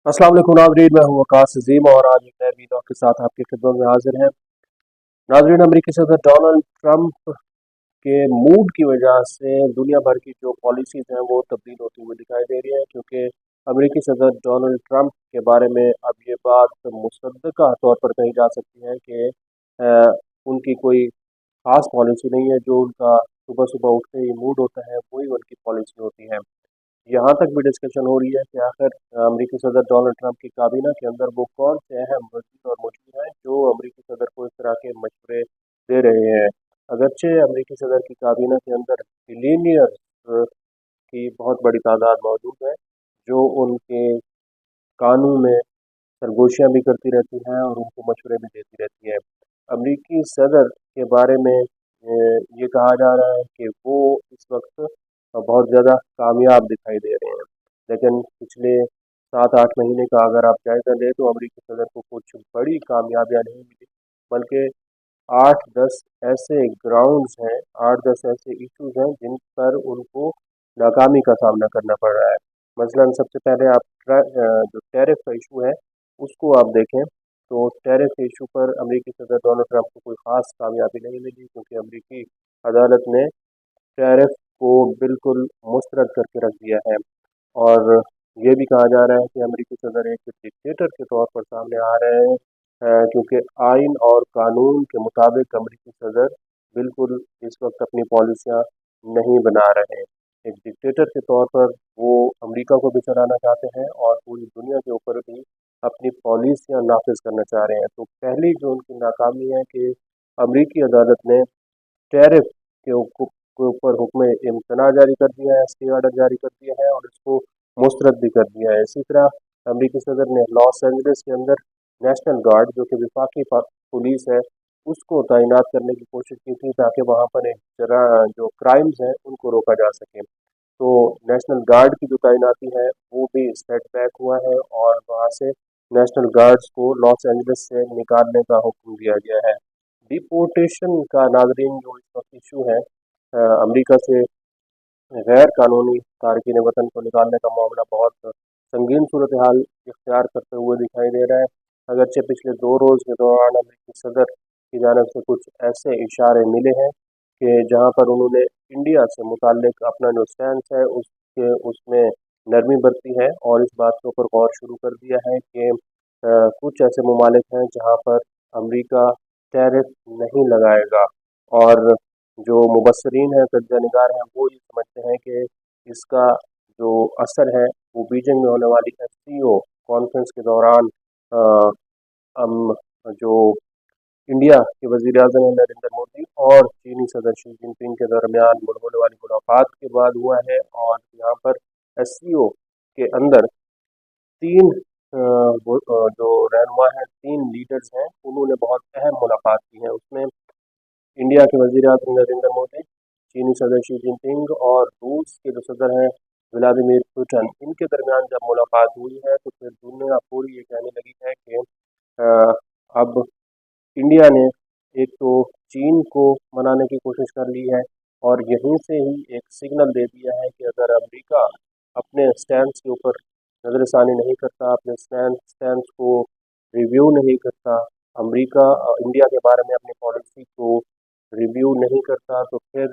अस्सलाम वालेकुम नाज़रीन, मैं हूँ वकास अजीम और आज एक नए वीडियो के साथ आपकी खिदमत में हाजिर हैं। नाज़रीन, अमरीकी सदर डोनाल्ड ट्रंप के मूड की वजह से दुनिया भर की जो पॉलिसीज़ हैं वो तब्दील होती हुई दिखाई दे रही हैं, क्योंकि अमरीकी सदर डोनाल्ड ट्रंप के बारे में अब ये बात मुसद्दक़ा तौर पर कही जा सकती है कि उनकी कोई ख़ास पॉलिसी नहीं है। जो उनका सुबह सुबह उठते ही मूड होता है वही उनकी पॉलिसी होती है। यहाँ तक भी डिस्कशन हो रही है कि आखिर अमेरिकी सदर डोनाल्ड ट्रंप की काबीना के अंदर वो कौन से अहम वज़ीर और मुशीर हैं जो अमेरिकी सदर को इस तरह के मशवरे दे रहे हैं। अगरचे अमेरिकी सदर की काबीना के अंदर बिलियनियर की बहुत बड़ी तादाद मौजूद है, जो उनके कानून में सरगोशियाँ भी करती रहती हैं और उनको मशवरे भी देती रहती हैं। अमेरिकी सदर के बारे में ये कहा जा रहा है कि वो इस वक्त बहुत ज़्यादा कामयाब दिखाई दे रहे हैं, लेकिन पिछले 7-8 महीने का अगर आप जायज़ा लें तो अमेरिकी सदर को कुछ बड़ी कामयाबियाँ नहीं मिली, बल्कि 8-10 ऐसे ग्राउंड्स हैं, 8-10 ऐसे इश्यूज हैं जिन पर उनको नाकामी का सामना करना पड़ रहा है। मसलन सबसे पहले आप जो टैरिफ का इशू है उसको आप देखें, तो टैरिफ के इशू पर अमेरिकी सदर डोनाल्ड ट्रंप को कोई ख़ास कामयाबी नहीं मिली, क्योंकि अमेरिकी अदालत ने टैरिफ को बिल्कुल मुस्तरद करके रख दिया है। और ये भी कहा जा रहा है कि अमेरिकी सदर एक डिक्टेटर के तौर पर सामने आ रहे हैं, क्योंकि आइन और कानून के मुताबिक अमेरिकी सदर बिल्कुल इस वक्त अपनी पॉलिसियाँ नहीं बना रहे हैं। एक डिक्टेटर के तौर पर वो अमेरिका को भी चलाना चाहते हैं और पूरी दुनिया के ऊपर भी अपनी पॉलिसियाँ नाफिज करना चाह रहे हैं। तो पहली जो उनकी नाकामी है कि अमेरिकी अदालत ने टैरिफ के ऊपर हुक्म इम्तना जारी कर दिया है, स्टे ऑर्डर जारी कर दिया है और इसको मुस्तरद भी कर दिया है। इसी तरह अमेरिकी सदर ने लॉस एंजलिस के अंदर नेशनल गार्ड, जो कि विफाकी पुलिस है, उसको तैनात करने की कोशिश की थी ताकि वहाँ पर एक जरा जो क्राइम्स हैं उनको रोका जा सके। तो नेशनल गार्ड की जो तैनाती है वो भी सेट बैक हुआ है और वहाँ से नेशनल गार्ड्स को लॉस एंजलिस से निकालने का हुक्म दिया गया है। डिपोर्टेशन का नाजरीन जो इस वक्त इशू है, अमेरिका से गैर कानूनी तारकीन वतन को निकालने का मामला बहुत संगीन सूरत हाल इख्तियार करते हुए दिखाई दे रहा है। अगरचे पिछले 2 रोज़ के दौरान अमेरिकी सदर की जानब से कुछ ऐसे इशारे मिले हैं कि जहां पर उन्होंने इंडिया से मुताल्लिक अपना जो स्टैंड है उसमें नरमी बरती है और इस बात के ऊपर गौर शुरू कर दिया है कि कुछ ऐसे ममालिक हैं जहां पर अमेरिका टैरिफ नहीं लगाएगा। और जो मुबसरीन हैं, सज्जा निगार हैं, वो ये समझते हैं कि इसका जो असर है वो बीजिंग में होने वाली SCO कॉन्फ्रेंस के दौरान अ, हम जो इंडिया के वज़ीर आज़म हैं नरेंद्र मोदी और चीनी सदर शी जिनपिंग के दरमियान होने वाली मुलाकात के बाद हुआ है। और यहाँ पर SCO के अंदर तीन जो रहनुमा हैं, तीन लीडर्स हैं, उन्होंने बहुत अहम मुलाकात की है। उसमें इंडिया के वज़ीर आज़म नरेंद्र मोदी, चीनी सदर शी जिनपिंग और रूस के जो सदर हैं व्लादिमीर पुतिन, इनके दरमियान जब मुलाकात हुई है तो फिर दुनिया पूरी ये कहने लगी है कि अ, अब इंडिया ने एक तो चीन को मनाने की कोशिश कर ली है और यहीं से ही एक सिग्नल दे दिया है कि अगर अमेरिका अपने स्टैंड के ऊपर नज़रसानी नहीं करता, अपने स्टैंड को रिव्यू नहीं करता, अमेरिका इंडिया के बारे में अपनी पॉलिसी को रिव्यू नहीं करता, तो फिर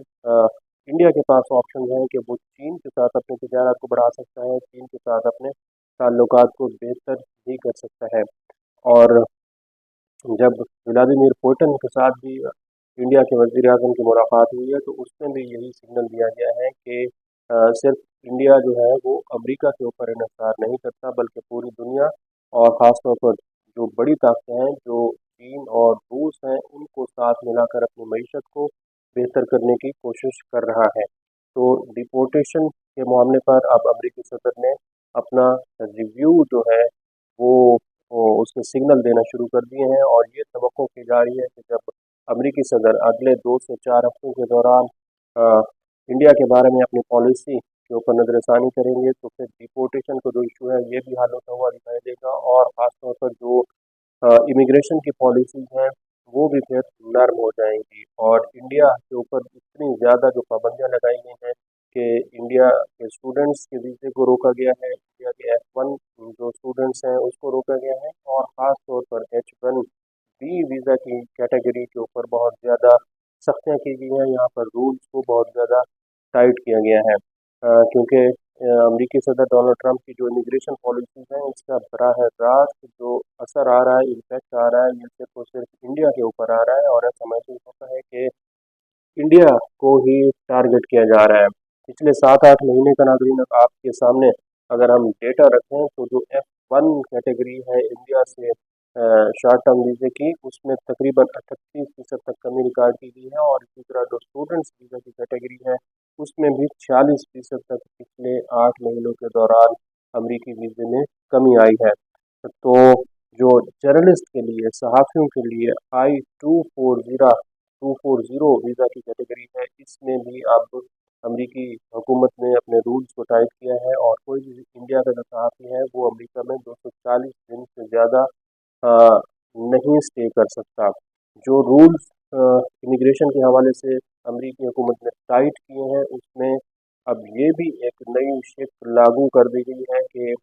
इंडिया के पास ऑप्शन है कि वो चीन के साथ अपनी तजारत को बढ़ा सकता है, चीन के साथ अपने ताल्लुकात को बेहतर भी कर सकता है। और जब व्लादिमीर पुतिन के साथ भी इंडिया के वज़ीर आज़म की मुलाकात हुई है तो उसमें भी यही सिग्नल दिया गया है कि सिर्फ इंडिया जो है वो अमेरिका के ऊपर इन्हिसार नहीं करता, बल्कि पूरी दुनिया और ख़ास तौर पर जो बड़ी ताकतें हैं, जो चीन और रूस हैं, उनको साथ मिलाकर अपनी मईशत को बेहतर करने की कोशिश कर रहा है। तो डिपोर्टेशन के मामले पर अब अमेरिकी सदर ने अपना रिव्यू जो है वो उसके सिग्नल देना शुरू कर दिए हैं और ये तवक्को की जा रही है कि जब अमेरिकी सदर अगले 2 से 4 हफ्तों के दौरान अ, इंडिया के बारे में अपनी पॉलिसी के ऊपर नज़रसानी करेंगे तो फिर डिपोर्टेशन का जो इशू है ये भी हल होता हुआ दिखाई देगा और ख़ासतौर पर जो इमिग्रेशन की पॉलिसीज़ हैं वो भी फिर नर्म हो जाएंगी और इंडिया के ऊपर इतनी ज़्यादा जो पाबंदियाँ लगाई गई हैं कि इंडिया के स्टूडेंट्स के वीज़े को रोका गया है, इंडिया के F1 जो जो स्टूडेंट्स हैं उसको रोका गया है, और ख़ास तौर पर H1B वीज़ा की कैटेगरी के ऊपर बहुत ज़्यादा सख्तियाँ की गई हैं। यहाँ पर रूल्स को बहुत ज़्यादा टाइट किया गया है, क्योंकि अमरीकी सदर डोनाल्ड ट्रंप की जो इमिग्रेशन पॉलिसीज़ हैं इसका बराह रास्त जो असर आ रहा है, इम्पैक्ट आ रहा है, ये सिर्फ और सिर्फ इंडिया के ऊपर आ रहा है, और ऐसा महसूस होता है कि इंडिया को ही टारगेट किया जा रहा है। पिछले 7-8 महीने का नाज़रीन आपके सामने अगर हम डेटा रखें तो जो F1 कैटेगरी है इंडिया से शॉर्ट टर्म वीज़े की, उसमें तकरीबन 38% तक कमी रिकॉर्ड की गई है, और इसी तरह जो स्टूडेंट्स वीज़ा की कैटेगरी है उसमें भी 46% तक पिछले 8 महीनों के दौरान अमरीकी वीज़े में कमी आई है। तो जो जर्नलिस्ट के लिए, सहाफ़ियों के लिए I-240 वीज़ा की कैटेगरी है, इसमें भी अब अमरीकी हुकूमत ने अपने रूल्स को टाइट किया है, और कोई भी इंडिया का जो सहाफ़ी है वो अमरीका में 240 दिन से ज़्यादा अ, नहीं स्टे कर सकता। जो रूल्स इमिग्रेशन के हवाले से अमरीकी हुकूमत ने टाइट किए हैं उसमें अब ये भी एक नई शिफ्ट लागू कर दी गई है कि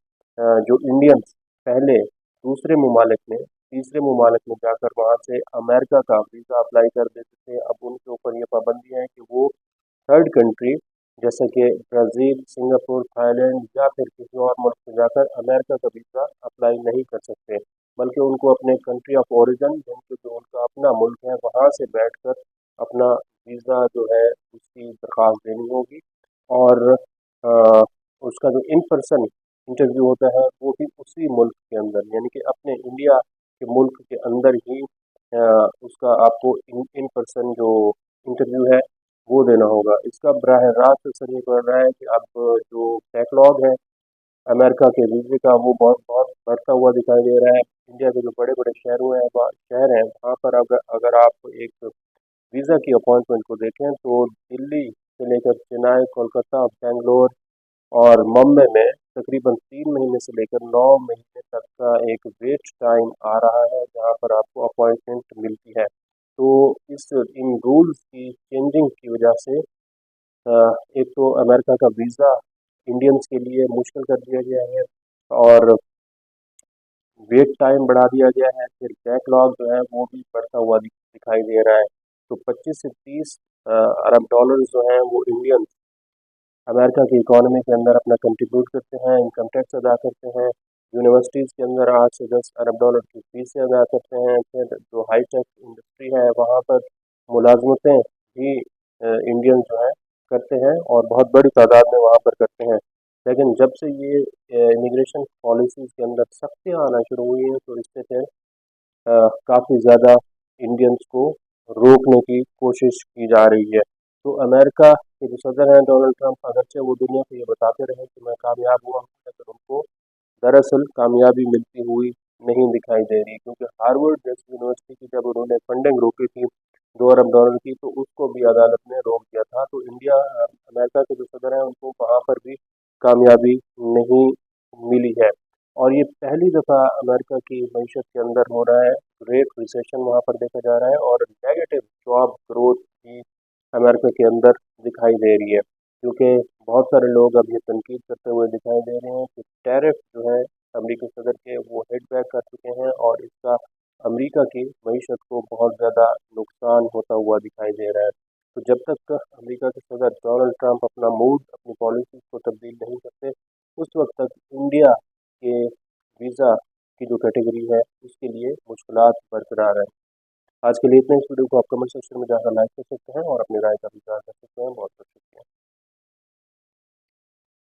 जो इंडियंस पहले दूसरे ममालिक में, तीसरे ममालिक में जाकर वहाँ से अमेरिका का वीज़ा अप्लाई कर देते थे, अब उनके ऊपर ये पाबंदी है कि वो थर्ड कंट्री जैसे कि ब्राज़ील, सिंगापुर, थाईलैंड या फिर किसी और मुल्क में जाकर अमेरिका का वीज़ा अप्लाई नहीं कर सकते, बल्कि उनको अपने कंट्री ऑफ ओरिजिन, जिनके जो उनका अपना मुल्क है, वहाँ से बैठकर अपना वीज़ा जो है उसकी दरख्वास्त देनी होगी, और उसका जो इन पर्सन इंटरव्यू होता है वो भी उसी मुल्क के अंदर, यानी कि अपने इंडिया के मुल्क के अंदर ही उसका आपको इन पर्सन जो इंटरव्यू है वो देना होगा। इसका बराह रास्त असर ये पड़ रहा है कि अब जो बैकलॉग है अमेरिका के वीज़े का वो बहुत बहुत बढ़ता हुआ दिखाई दे रहा है। इंडिया के जो बड़े बड़े शहर हैं वहाँ पर अगर अगर आप एक वीज़ा की अपॉइंटमेंट को देखें तो दिल्ली से लेकर चेन्नई, कोलकाता, बेंगलोर और मुंबई में तकरीबन 3 महीने से लेकर 9 महीने तक का एक वेट टाइम आ रहा है जहाँ पर आपको अपॉइंटमेंट मिलती है। तो इस इन रूल्स की चेंजिंग की वजह से एक तो अमेरिका का वीज़ा इंडियंस के लिए मुश्किल कर दिया गया है, और वेट टाइम बढ़ा दिया गया है, फिर बैकलॉग जो है वो भी बढ़ता हुआ दिखाई दे रहा है। तो 25 से 30 अरब डॉलर जो हैं वो इंडियन अमेरिका की इकॉनमी के अंदर अपना कंट्रीब्यूट करते हैं, इनकम टैक्स अदा करते हैं, यूनिवर्सिटीज़ के अंदर 8 से 10 अरब डॉलर की फीसें अदा करते हैं, फिर जो हाई टेक इंडस्ट्री है वहाँ पर मुलाजमतें भी इंडियन जो है करते हैं, और बहुत बड़ी तादाद में वहाँ पर करते हैं। लेकिन जब से ये इमिग्रेशन पॉलिसीज़ के अंदर सख्तियाँ आना शुरू हुई हैं तो इससे फिर काफ़ी ज़्यादा इंडियंस को रोकने की कोशिश की जा रही है। तो अमेरिका के जो सदर हैं डोनाल्ड ट्रंप, अगरचे वो दुनिया को ये बताते रहे कि मैं कामयाब हुआ हूँ, लेकिन उनको दरअसल कामयाबी मिलती हुई नहीं दिखाई दे रही, क्योंकि हार्वर्ड जैसी यूनिवर्सिटी की जब उन्होंने फंडिंग रोकी थी 2 अरब डॉलर की, तो उसको भी अदालत ने रोक दिया था। तो अमेरिका के जो सदर हैं उनको वहाँ पर भी कामयाबी नहीं मिली है, और ये पहली दफ़ा अमेरिका की मईशत के अंदर हो रहा है। ग्रेट रिसेशन वहाँ पर देखा जा रहा है, और नेगेटिव जॉब ग्रोथ भी अमेरिका के अंदर दिखाई दे रही है, क्योंकि बहुत सारे लोग अब ये तनकीद करते हुए दिखाई दे रहे हैं कि टैरिफ जो है अमरीकी सदर के वो हिट बैक कर चुके हैं, और इसका अमरीका की मईशत को बहुत ज़्यादा नुकसान होता हुआ दिखाई दे रहा है। तो जब तक अमरीका के सदर डोनाल्ड ट्रंप अपना मूड, अपनी पॉलिसी को तब्दील नहीं करते, उस वक्त तक इंडिया के वीज़ा की जो कैटेगरी है उसके लिए मुश्किलात बरकरार है। आज के लिए इतना, इस वीडियो को आप कमेंट सेक्शन में जाकर लाइक कर सकते हैं और अपनी राय का भी इज़हार कर सकते हैं। बहुत बहुत शुक्रिया।